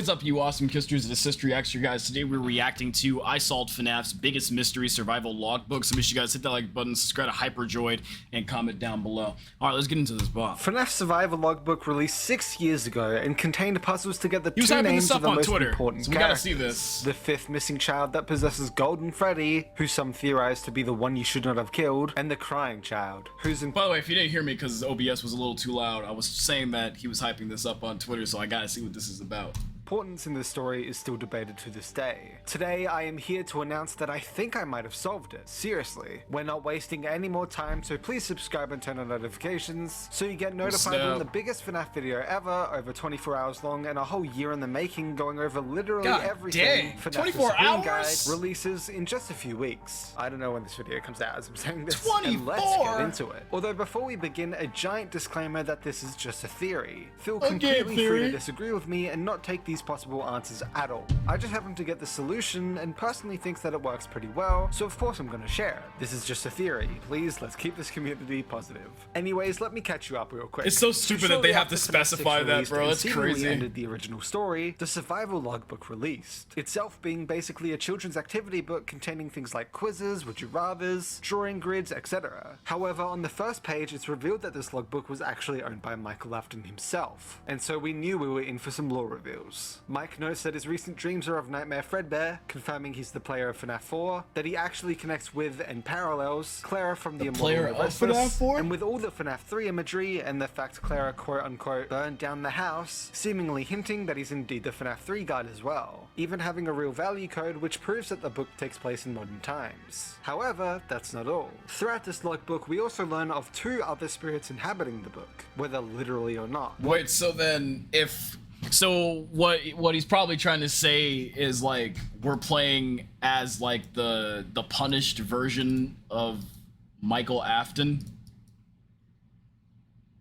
is up, you awesome kisters? It is CistReactZ, guys. Today we're reacting to Unsolved FNAF's biggest mystery survival logbook. So make sure you guys hit that like button, subscribe to Droid, and comment down below. Alright, let's get into this box. FNAF survival logbook released 6 years ago and contained puzzles to get the two names of the most important so we gotta see this. The fifth missing child that possesses Golden Freddy, who some theorize to be the one you should not have killed, and the crying child, who's in— By the way, if you didn't hear me because OBS was a little too loud, I was saying that he was hyping this up on Twitter, so I gotta see what this is about. Importance in this story is still debated to this day. Today I am here to announce that I think I might have solved it. Seriously. We're not wasting any more time, so please subscribe and turn on notifications so you get notified when the biggest FNAF video ever, over 24 hours long and a whole year in the making, going over literally everything FNAF 24 hours? Guide releases in just a few weeks. I don't know when this video comes out as I'm saying this. 24? And let's get into it. Although before we begin, a giant disclaimer that this is just a theory. Feel completely free to disagree with me and not take these possible answers at all. I just happen to get the solution and personally think that it works pretty well, so of course I'm gonna share it. This is just a theory. Please, let's keep this community positive. Anyways, let me catch you up real quick. It's so stupid that they have to specify that, bro. That's crazy. Ended the original story, the survival logbook released. Itself being basically a children's activity book containing things like quizzes, would you rathers, drawing grids, etc. However, on the first page, it's revealed that this logbook was actually owned by Michael Afton himself, and so we knew we were in for some lore reveals. Mike notes that his recent dreams are of Nightmare Fredbear, confirming he's the player of FNAF 4, that he actually connects with and parallels Clara from the Immortal Restless, and with all the FNAF 3 imagery and the fact Clara quote-unquote burned down the house, seemingly hinting that he's indeed the FNAF 3 guide as well, even having a real value code which proves that the book takes place in modern times. However, that's not all. Throughout this logbook, we also learn of 2 other spirits inhabiting the book, whether literally or not. Wait, so then So what he's probably trying to say is like we're playing as like the punished version of Michael Afton,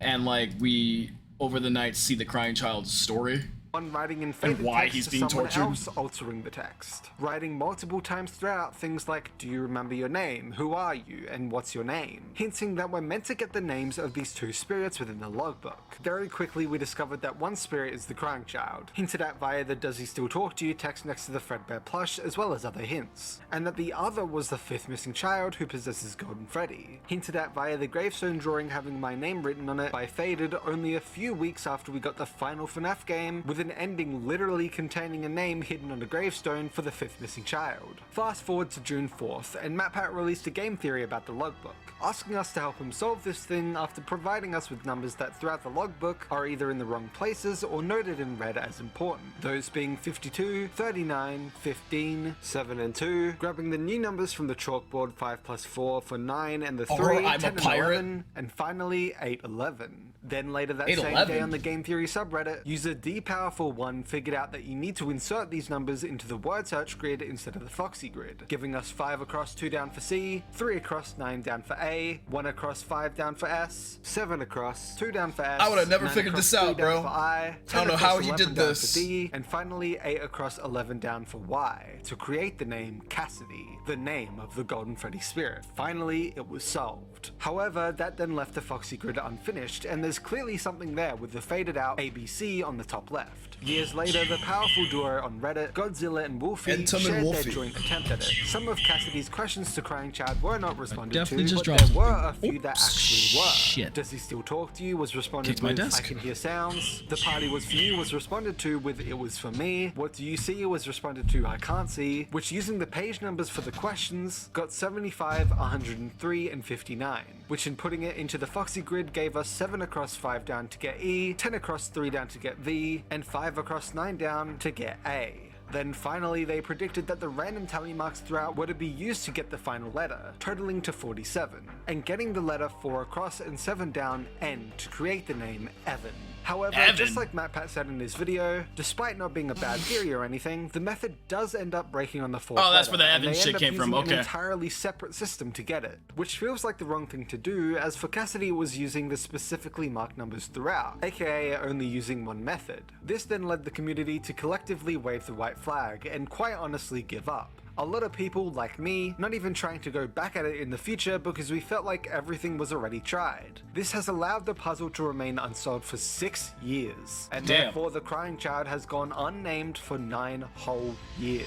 and like we over the night see the crying child's story. One writing in faded text to someone else altering the text. Writing multiple times throughout things like, do you remember your name, who are you, and what's your name? Hinting that we're meant to get the names of these 2 spirits within the logbook. Very quickly we discovered that one spirit is the crying child, hinted at via the does he still talk to you text next to the Fredbear plush, as well as other hints. And that the other was the 5th missing child who possesses Golden Freddy, hinted at via the gravestone drawing having my name written on it by Faded only a few weeks after we got the final FNAF game, with an ending literally containing a name hidden on a gravestone for the 5th missing child. Fast forward to June 4th, and MatPat released a game theory about the logbook, asking us to help him solve this thing after providing us with numbers that throughout the logbook are either in the wrong places or noted in red as important, those being 52, 39, 15, 7 and 2, grabbing the new numbers from the chalkboard 5 plus 4 for 9 and the 3, 10 and 11, and finally 8, 11. Then later that same day on the game theory subreddit, user DPowerful1 figured out that you need to insert these numbers into the word search grid instead of the foxy grid, giving us 5 across 2 down for C, 3 across 9 down for A, 1 across 5 down for S, 7 across 2 down for S, I would have never figured this out, bro. I don't know how he did this. For D, and finally 8 across 11 down for Y, to create the name Cassidy, the name of the Golden Freddy spirit. Finally, it was solved. However, that then left the foxy grid unfinished, and there's clearly something there with the faded out ABC on the top left. Years later, the powerful duo on Reddit, Godzilla and Wolfie, shared their joint attempt at it. Some of Cassidy's questions to Crying Child were not responded to, but there were a few that actually were. Does he still talk to you was responded with I can hear sounds. The party was for you was responded to with it was for me. What do you see was responded to I can't see, which using the page numbers for the questions got 75, 103 and 59, which in putting it into the foxy grid gave us 7 across 5 down to get E, 10 across 3 down to get V, and 5 across 9 down to get A. Then finally they predicted that the random tally marks throughout were to be used to get the final letter, totaling to 47, and getting the letter 4 across and 7 down N to create the name Evan. However, just like MatPat said in his video, despite not being a bad theory or anything, the method does end up breaking on the 4th letter. Oh, that's where the Evan shit came from, okay. An entirely separate system to get it, which feels like the wrong thing to do, as for Cassidy it was using the specifically marked numbers throughout, aka only using one method. This then led the community to collectively wave the white white flag and quite honestly give up. A lot of people, like me, not even trying to go back at it in the future because we felt like everything was already tried. This has allowed the puzzle to remain unsolved for 6 years, and therefore the crying child has gone unnamed for 9 whole years.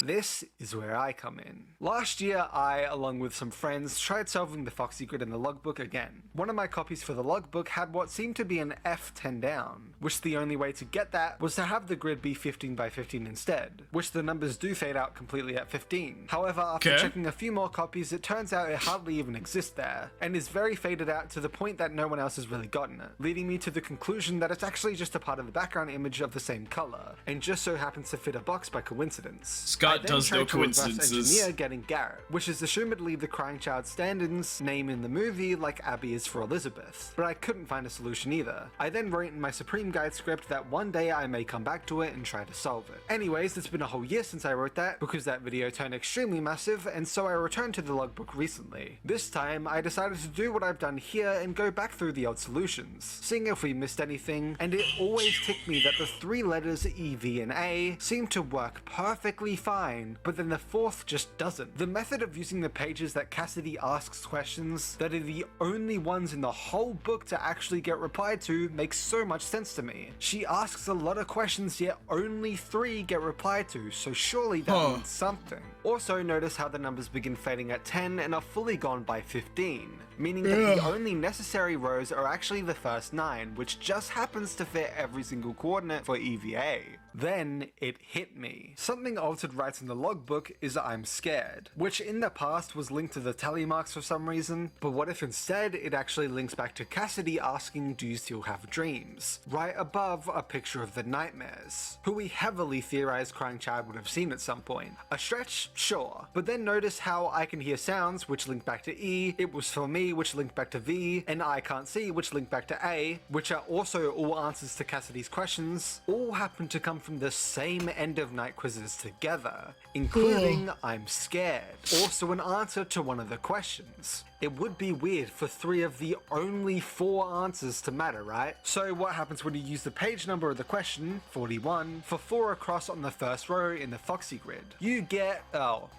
This is where I come in. Last year, I, along with some friends, tried solving the foxy grid in the logbook again. One of my copies for the logbook had what seemed to be an F10 down, which the only way to get that was to have the grid be 15 by 15 instead, which the numbers do fade out completely at 15. However, after checking a few more copies, it turns out it hardly even exists there, and is very faded out to the point that no one else has really gotten it, leading me to the conclusion that it's actually just a part of the background image of the same color, and just so happens to fit a box by coincidence. Scott does no coincidences. Engineer getting Garrett, which is assumedly the crying child stand-in's name in the movie, like Abby is for Elizabeth, but I couldn't find a solution either. I then wrote in my Supreme Guide script that one day I may come back to it and try to solve it. Anyways, it's been a whole year since I wrote that, because that video turned extremely massive, and so I returned to the logbook recently. This time, I decided to do what I've done here and go back through the old solutions, seeing if we missed anything, and it always ticked me that the 3 letters E, V, and A seem to work perfectly fine, but then the 4th just doesn't. The method of using the pages that Cassidy asks questions that are the only ones in the whole book to actually get replied to makes so much sense to me. She asks a lot of questions, yet only 3 get replied to, so surely that means something. Also, notice how the numbers begin fading at 10 and are fully gone by 15, meaning that the only necessary rows are actually the first 9, which just happens to fit every single coordinate for EVA. Then it hit me. Something Altered writes in the logbook is I'm scared, which in the past was linked to the tally marks for some reason, but what if instead it actually links back to Cassidy asking, do you still have dreams? Right above a picture of the nightmares, who we heavily theorize crying child would have seen at some point. A stretch, sure, but then notice how I can hear sounds which link back to E, it was for me which linked back to V, and I can't see which linked back to A, which are also all answers to Cassidy's questions, all happen to come from the same end of night quizzes together, including I'm scared, also an answer to one of the questions. It would be weird for 3 of the only 4 answers to matter, right? So what happens when you use the page number of the question, 41, for 4 across on the first row in the foxy grid? You get,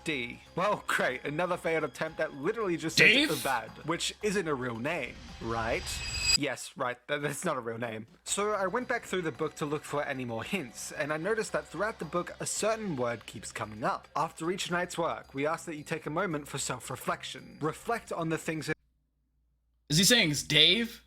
D. Well, great, another failed attempt that literally just says the bad, which isn't a real name, right? Yes, right, that's not a real name. So I went back through the book to look for any more hints, and I noticed that throughout the book a certain word keeps coming up. After each night's work, we ask that you take a moment for self-reflection. Reflect on the things Is he saying it's Dave?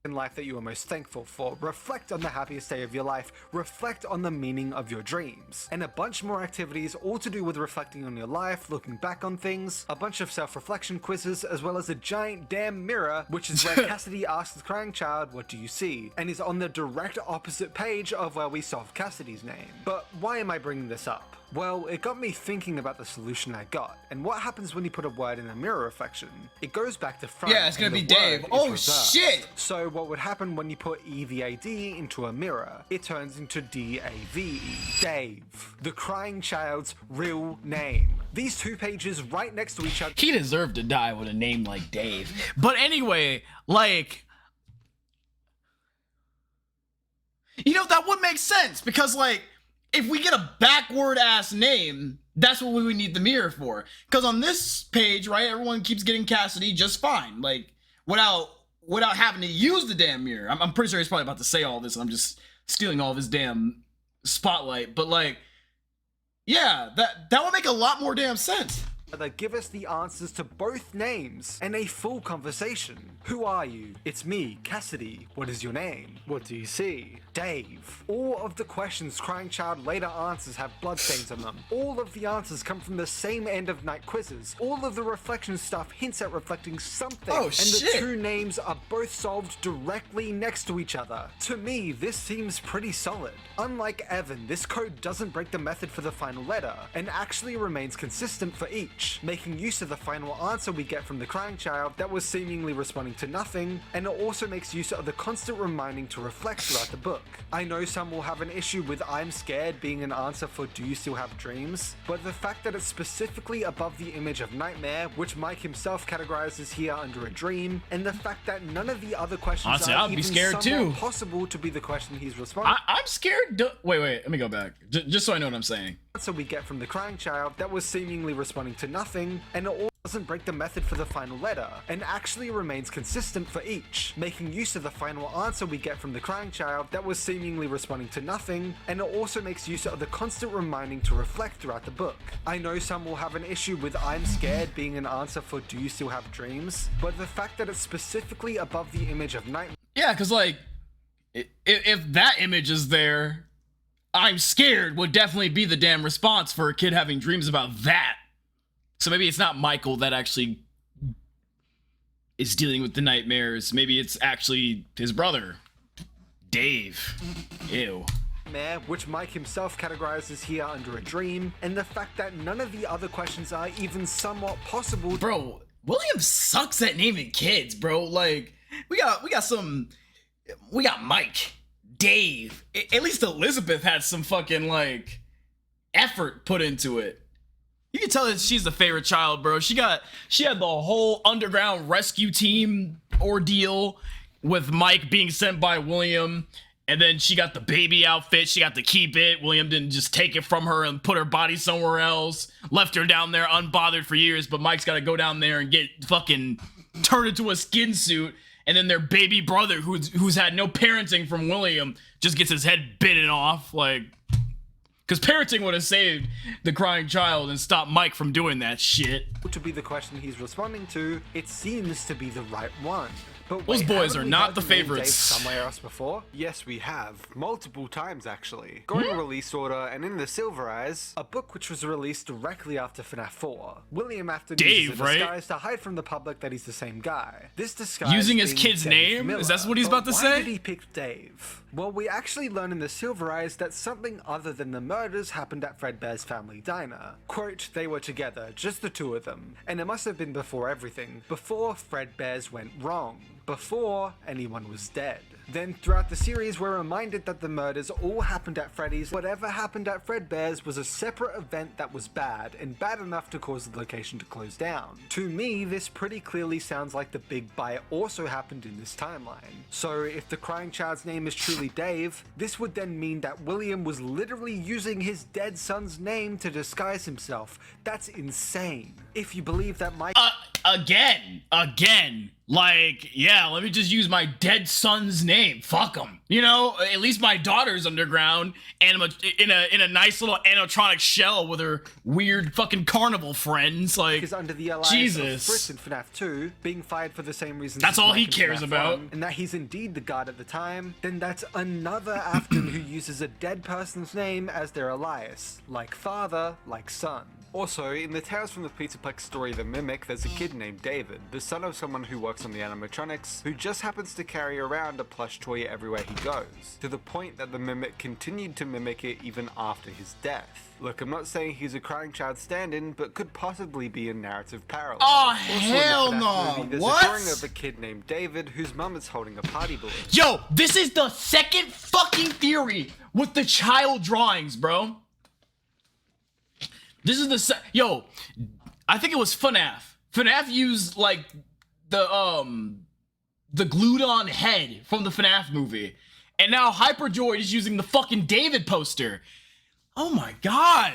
in life that you are most thankful for. Reflect on the happiest day of your life. Reflect on the meaning of your dreams. And a bunch more activities all to do with reflecting on your life, looking back on things, a bunch of self-reflection quizzes, as well as a giant damn mirror, which is where Cassidy asks the crying child, what do you see? And is on the direct opposite page of where we solved Cassidy's name. But why am I bringing this up? Well, it got me thinking about the solution I got, and what happens when you put a word in a mirror reflection? It goes back to front. Yeah, it's gonna be Dave. Oh shit! So what would happen when you put EVAD into a mirror? It turns into DAVE. Dave, the crying child's real name. These 2 pages right next to each other. He deserved to die with a name like Dave. But anyway, like, you know, that would make sense because, like, if we get a backward ass name, that's what we would need the mirror for. Because on this page, right, everyone keeps getting Cassidy just fine, like without having to use the damn mirror. I'm pretty sure he's probably about to say all this, and I'm just stealing all of his damn spotlight. But like, yeah, that would make a lot more damn sense. That give us the answers to both names and a full conversation. Who are you? It's me, Cassidy. What is your name? What do you see? Dave. All of the questions Crying Child later answers have bloodstains on them. All of the answers come from the same end of night quizzes. All of the reflection stuff hints at reflecting something. Oh, and shit. the 2 names are both solved directly next to each other. To me, this seems pretty solid. Unlike Evan, this code doesn't break the method for the final letter, and actually remains consistent for each, making use of the final answer we get from the crying child that was seemingly responding to nothing, and it also makes use of the constant reminding to reflect throughout the book. I know some will have an issue with I'm scared being an answer for do you still have dreams, but the fact that it's specifically above the image of nightmare, which Mike himself categorizes here under a dream, and the fact that none of the other questions Honestly, are I'd be even scared somewhat too. possible to be the question he's responding. I'm scared. Wait, let me go back. Just so I know what I'm saying. answer we get from the crying child that was seemingly responding to nothing, and it all doesn't break the method for the final letter, and actually remains consistent for each, making use of the final answer we get from the crying child that was seemingly responding to nothing, and it also makes use of the constant reminding to reflect throughout the book. I know some will have an issue with I'm scared being an answer for do you still have dreams, but the fact that it's specifically above the image of nightmare. Yeah, because like, if that image is there, I'm scared would definitely be the damn response for a kid having dreams about that. So maybe it's not Michael that actually is dealing with the nightmares. Maybe it's actually his brother, Dave. Ew. Which Mike himself categorizes here under a dream, and the fact that none of the other questions are even somewhat possible. Bro, William sucks at naming kids, bro. Like, we got Mike, Dave. At least Elizabeth had some fucking like effort put into it. You can tell that she's the favorite child, bro. She had the whole underground rescue team ordeal with Mike being sent by William, and then she got the baby outfit. She got to keep it. William didn't just take it from her and put her body somewhere else. Left her down there unbothered for years, but Mike's got to go down there and get fucking turned into a skin suit. And then their baby brother, who's had no parenting from William, just gets his head bitten off, like. Because parenting would have saved the crying child and stopped Mike from doing that shit. To be the question he's responding to, it seems to be the right one. But those boys are not the favorites. Somewhere else before? Yes, we have. Multiple times, actually. Going release order, and in the CistReactZ, a book which was released directly after FNAF 4. William Afton uses a disguise to hide from the public that he's the same guy. This disguise using his kid's name? Miller. Is that what he's about to say? Why did he pick Dave? Well, we actually learn in the CistReactZ that something other than the murders happened at Fredbear's family diner. Quote, they were together, just the two of them. And it must have been before everything. Before Fredbear's went wrong. Before anyone was dead. Then throughout the series we're reminded that the murders all happened at Freddy's. Whatever happened at Fredbear's was a separate event that was bad, and bad enough to cause the location to close down. To me, this pretty clearly sounds like the big bite also happened in this timeline. So if the crying child's name is truly Dave, this would then mean that William was literally using his dead son's name to disguise himself. That's insane. If you believe that Mike- Again. Like, yeah, let me just use my dead son's name. Fuck him. You know, at least my daughter's underground and in a nice little animatronic shell with her weird fucking carnival friends. Like, is under the alliance Jesus. of Fritz in FNAF 2, being fired for the same reason. That's all he cares about. And that he's indeed the guard at the time. Then that's another Afton who uses a dead person's name as their alias, like father, like son. Also, in the Tales from the Pizzaplex story The Mimic, there's a kid named David, the son of someone who works on the animatronics, who just happens to carry around a plush toy everywhere he goes, to the point that the Mimic continued to mimic it even after his death. Look, I'm not saying he's a crying child stand-in, but could possibly be a narrative parallel. Oh, also, hell no! There's What? a drawing of a kid named David whose mum is holding a party balloon. Yo, this is the second fucking theory with the child drawings, bro. This is the I think it was FNAF. FNAF used like the glued on head from the FNAF movie. And now Hyperdroid is using the fucking David poster. Oh my god.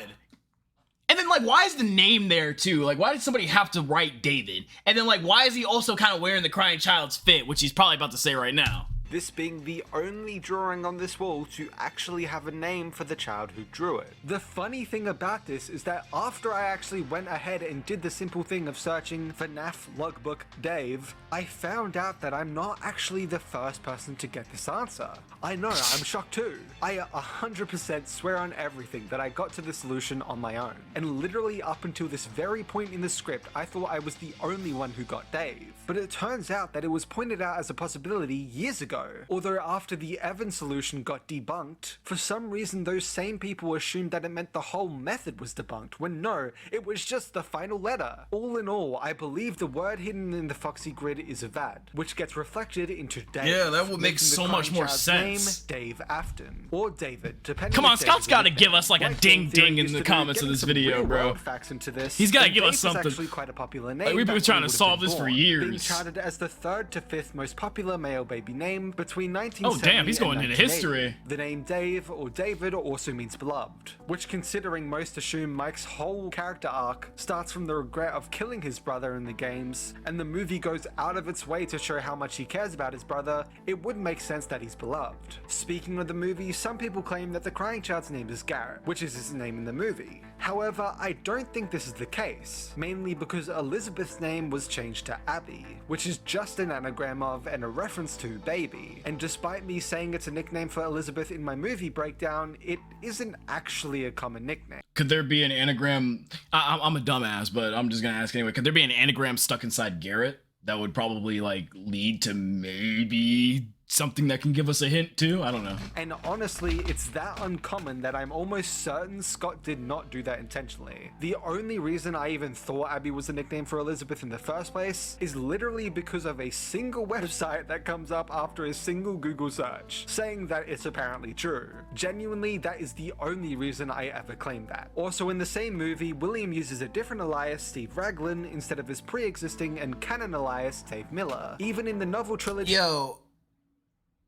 And then like why is the name there too? Like why did somebody have to write David? And then like why is he also kind of wearing the crying child's fit, which he's probably about to say right now? This being the only drawing on this wall to actually have a name for the child who drew it. The funny thing about this is that after I actually went ahead and did the simple thing of searching FNAF Logbook Dave, I found out that I'm not actually the first person to get this answer. I know, I'm shocked too. I 100% swear on everything that I got to the solution on my own. And literally up until this very point in the script, I thought I was the only one who got Dave. But it turns out that it was pointed out as a possibility years ago. Although after the Evan solution got debunked, for some reason those same people assumed that it meant the whole method was debunked, when no, it was just the final letter. All in all, I believe the word hidden in the Foxy grid is Avad, which gets reflected into Dave. Yeah, that would make so much more sense. Name, Dave Afton, or David, depending. Come on, Scott's gotta give us like a ding in the comments of this video, bro. Facts into this. He's gotta give us something. Actually quite a popular name. Like, we've been trying to solve this for years. Being charted as the 3rd to 5th most popular male baby name name between 1970 Oh damn, he's going and into history. The name Dave or David also means beloved, which, considering most assume Mike's whole character arc starts from the regret of killing his brother in the games, and the movie goes out of its way to show how much he cares about his brother, it would make sense that he's beloved. Speaking of the movie, some people claim that the crying child's name is Garrett, which is his name in the movie. However, I don't think this is the case, mainly because Elizabeth's name was changed to Abby, which is just an anagram of and a reference to baby, and despite me saying it's a nickname for Elizabeth in my movie breakdown, it isn't actually a common nickname. Could there be an anagram? I'm a dumbass, but I'm just gonna ask anyway. Could there be an anagram stuck inside Garrett that would probably like lead to maybe something that can give us a hint too? I don't know. And honestly, it's that uncommon that I'm almost certain Scott did not do that intentionally. The only reason I even thought Abby was a nickname for Elizabeth in the first place is literally because of a single website that comes up after a single Google search, saying that it's apparently true. Genuinely, that is the only reason I ever claimed that. Also, in the same movie, William uses a different alias, Steve Raglan, instead of his pre-existing and canon alias, Dave Miller. Even in the novel trilogy— Yo,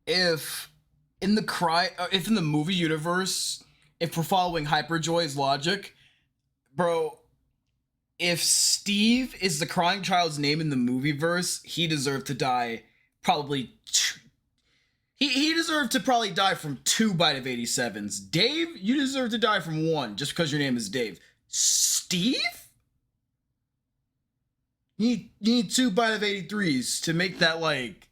if in the movie universe, if we're following Hyperjoy's logic, bro, if Steve is the crying child's name in the movie verse, he deserved to die probably he deserved to probably die from 2 Bite of 87s. Dave, you deserve to die from 1 just because your name is Dave. Steve? You need 2 Bite of 83s to make that like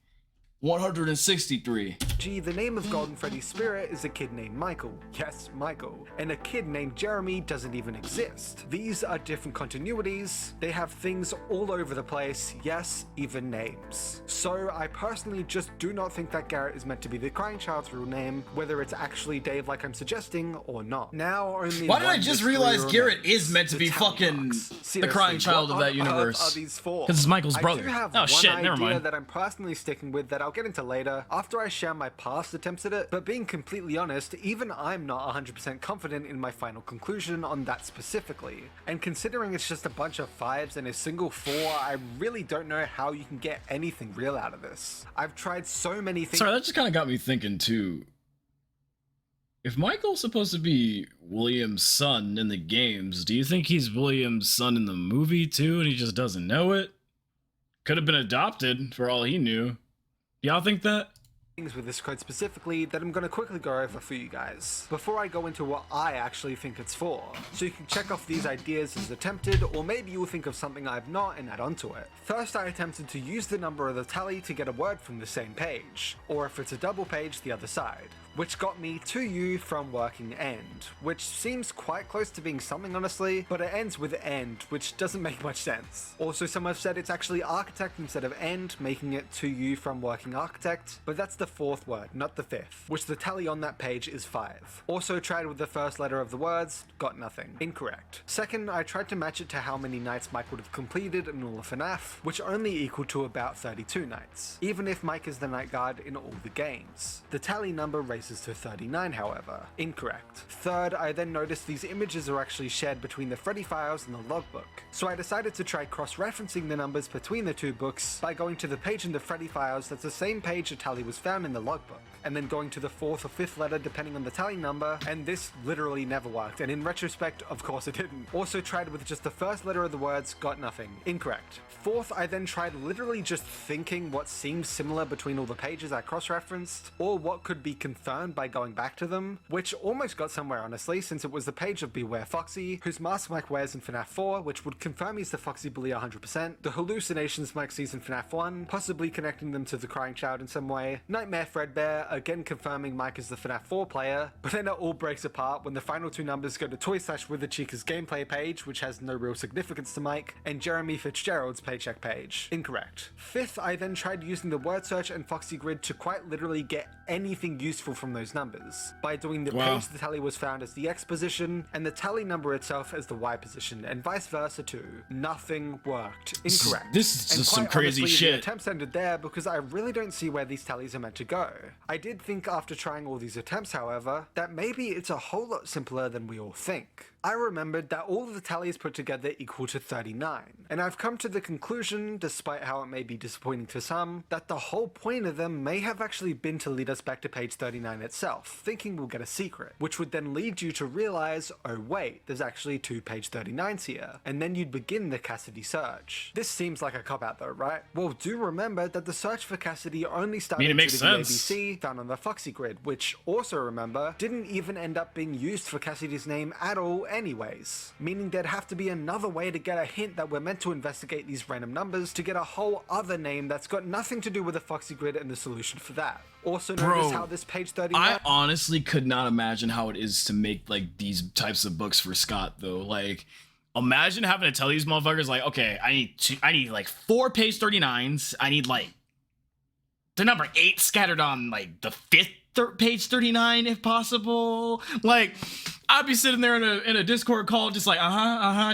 163. The name of Golden Freddy's spirit is a kid named Michael. Yes, Michael. And a kid named Jeremy doesn't even exist. These are different continuities. They have things all over the place. Yes, even names. So I personally just do not think that Garrett is meant to be the crying child's real name, whether it's actually Dave like I'm suggesting or not. Now only— Why did I just realize Garrett is meant to be fucking the crying child of that universe? Because it's Michael's brother. Oh shit, never mind. That I'm personally sticking with that I'll get into later after I share my past attempts at it, but being completely honest, even I'm not 100% confident in my final conclusion on that specifically. And considering it's just a bunch of 5s and a single 4, I really don't know how you can get anything real out of this. I've tried so many things— Sorry, that just kind of got me thinking too. If Michael's supposed to be William's son in the games, do you think he's William's son in the movie too and he just doesn't know it? Could have been adopted for all he knew. Y'all think that? Things with this code specifically that I'm going to quickly go over for you guys before I go into what I actually think it's for, so you can check off these ideas as attempted, or maybe you'll think of something I've not and add onto it. First, I attempted to use the number of the tally to get a word from the same page, or if it's a double page, the other side, which got me to you from working end, which seems quite close to being something honestly, but it ends with end, which doesn't make much sense. Also, some have said it's actually architect instead of end, making it to you from working architect, but that's the 4th word, not the 5th, which the tally on that page is 5. Also tried with the first letter of the words, got nothing. Incorrect. Second, I tried to match it to how many nights Mike would have completed in all of FNAF, which only equal to about 32 nights, even if Mike is the night guard in all the games. The tally number raises to 39, however. Incorrect. Third, I then noticed these images are actually shared between the Freddy files and the logbook, so I decided to try cross-referencing the numbers between the 2 books by going to the page in the Freddy files that's the same page a tally was found in the logbook, and then going to the 4th or 5th letter depending on the tally number, and this literally never worked, and in retrospect, of course it didn't. Also tried with just the first letter of the words, got nothing. Incorrect. Fourth, I then tried literally just thinking what seemed similar between all the pages I cross-referenced, or what could be confirmed by going back to them, which almost got somewhere honestly, since it was the page of Beware Foxy, whose mask Mike wears in FNAF 4, which would confirm he's the Foxy bully 100%, the hallucinations Mike sees in FNAF 1, possibly connecting them to the crying child in some way, Nightmare Fredbear, again confirming Mike is the FNAF 4 player, but then it all breaks apart when the final 2 numbers go to Toy/Witherchica's gameplay page, which has no real significance to Mike, and Jeremy Fitzgerald's paycheck page. Incorrect. Fifth, I then tried using the word search and Foxy grid to quite literally get anything useful from from those numbers, by doing the page the tally was found as the X position and the tally number itself as the Y position, and vice versa too. Nothing worked. Incorrect. This is just some crazy shit. The attempts ended there because I really don't see where these tallies are meant to go. I did think after trying all these attempts, however, that maybe it's a whole lot simpler than we all think. I remembered that all of the tallies put together equal to 39, and I've come to the conclusion, despite how it may be disappointing to some, that the whole point of them may have actually been to lead us back to page 39 itself, thinking we'll get a secret, which would then lead you to realize, oh wait, there's actually 2 page 39s here, and then you'd begin the Cassidy search. This seems like a cop-out though, right? Well, do remember that the search for Cassidy only started due to the ABC found on the Foxy grid, which also remember, didn't even end up being used for Cassidy's name at all anyways, meaning there'd have to be another way to get a hint that we're meant to investigate these random numbers to get a whole other name that's got nothing to do with the Foxy grid and the solution for that. Also notice how this page 39... I honestly could not imagine how it is to make like these types of books for Scott though. Like, imagine having to tell these motherfuckers like, okay, I need like 4 page 39s. I need like the number 8 scattered on like the 5th page 39 if possible. Like, I'd be sitting there in a Discord call just like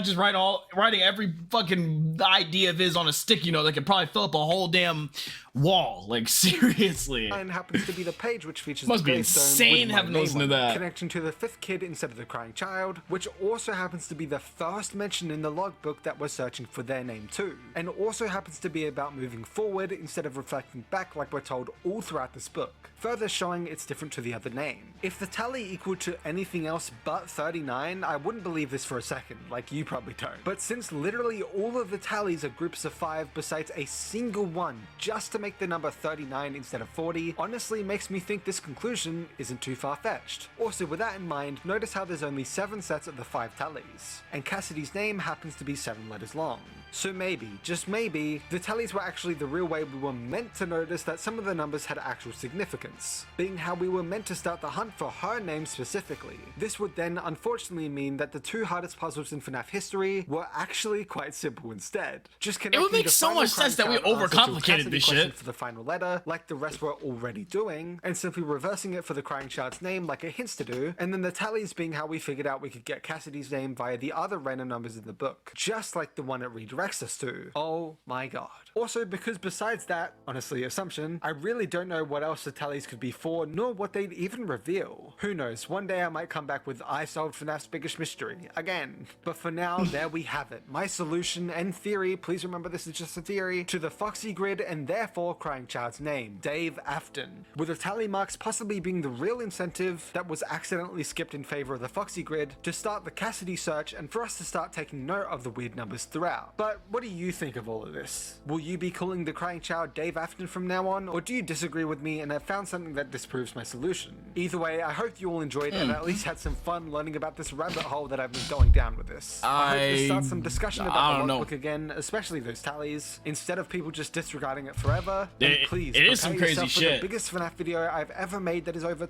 just writing every fucking idea of his on a stick, you know, that could probably fill up a whole damn wall. Like, seriously. And happens to be the page which features must be insane having to listen to that, connecting to the 5th kid instead of the crying child, which also happens to be the first mention in the logbook that we're searching for their name too, and also happens to be about moving forward instead of reflecting back like we're told all throughout this book, further showing it's different to the other name. If the tally equal to anything else but 39, I wouldn't believe this for a second, like you probably don't. But since literally all of the tallies are groups of 5 besides a single one just to make the number 39 instead of 40, honestly makes me think this conclusion isn't too far-fetched. Also, with that in mind, notice how there's only 7 sets of the 5 tallies, and Cassidy's name happens to be 7 letters long. So maybe, just maybe, the tallies were actually the real way we were meant to notice that some of the numbers had actual significance, being how we were meant to start the hunt for her name specifically. This would then unfortunately mean that the 2 hardest puzzles in FNAF history were actually quite simple instead. Just connecting it would make so much sense that we overcomplicated this shit for the final letter, like the rest were already doing, and simply reversing it for the crying child's name like it hints to do, and then the tallies being how we figured out we could get Cassidy's name via the other random numbers in the book, just like the one it redirects us to. Oh my god. Also, because besides that, honestly, assumption, I really don't know what else the tallies could be for, nor what they'd even reveal. Who knows, one day I might come back with I solved FNAF's biggest mystery, again. But for now, there we have it. My solution and theory, please remember this is just a theory, to the Foxy grid and therefore crying child's name, Dave Afton. With the tally marks possibly being the real incentive that was accidentally skipped in favor of the Foxy grid to start the Cassidy search and for us to start taking note of the weird numbers throughout. But what do you think of all of this? Will you be calling the crying child Dave Afton from now on, or do you disagree with me and have found something that disproves my solution? Either way, I hope you all enjoyed and at least had some fun learning about this rabbit hole that I've been going down with this. I hope this starts some discussion about the logbook again, especially those tallies, instead of people just disregarding it forever. And please, it is some crazy shit. The biggest FNAF video I've ever made that is over.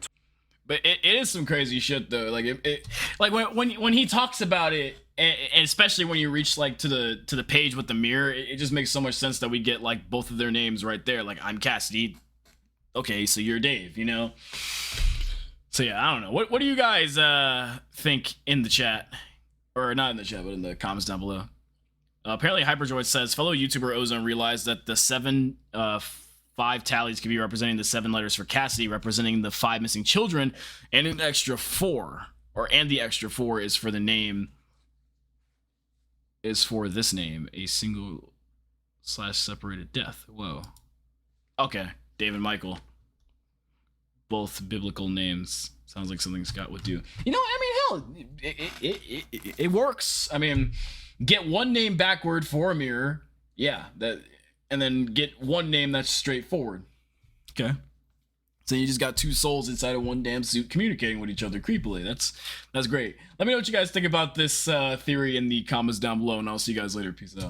But it is some crazy shit though. Like like when he talks about it, and especially when you reach like to the page with the mirror, it just makes so much sense that we get like both of their names right there. Like, I'm Cassidy. Okay, so you're Dave, you know? So yeah, I don't know. What do you guys think in the chat? Or not in the chat, but in the comments down below. Apparently Hyperdroid says, fellow YouTuber Ozone realized that the 5 tallies could be representing the 7 letters for Cassidy, representing the 5 missing children, and an extra 4. And the extra 4 is for the name, is for this name, a single / separated death. Whoa. Okay, Dave and Michael. Both biblical names. Sounds like something Scott would do. You know, I mean, hell, it works. I mean, get one name backward for a mirror. Yeah, that, and then get one name that's straightforward. Okay. So you just got 2 souls inside of one damn suit communicating with each other creepily. That's great. Let me know what you guys think about this theory in the comments down below, and I'll see you guys later. Peace out.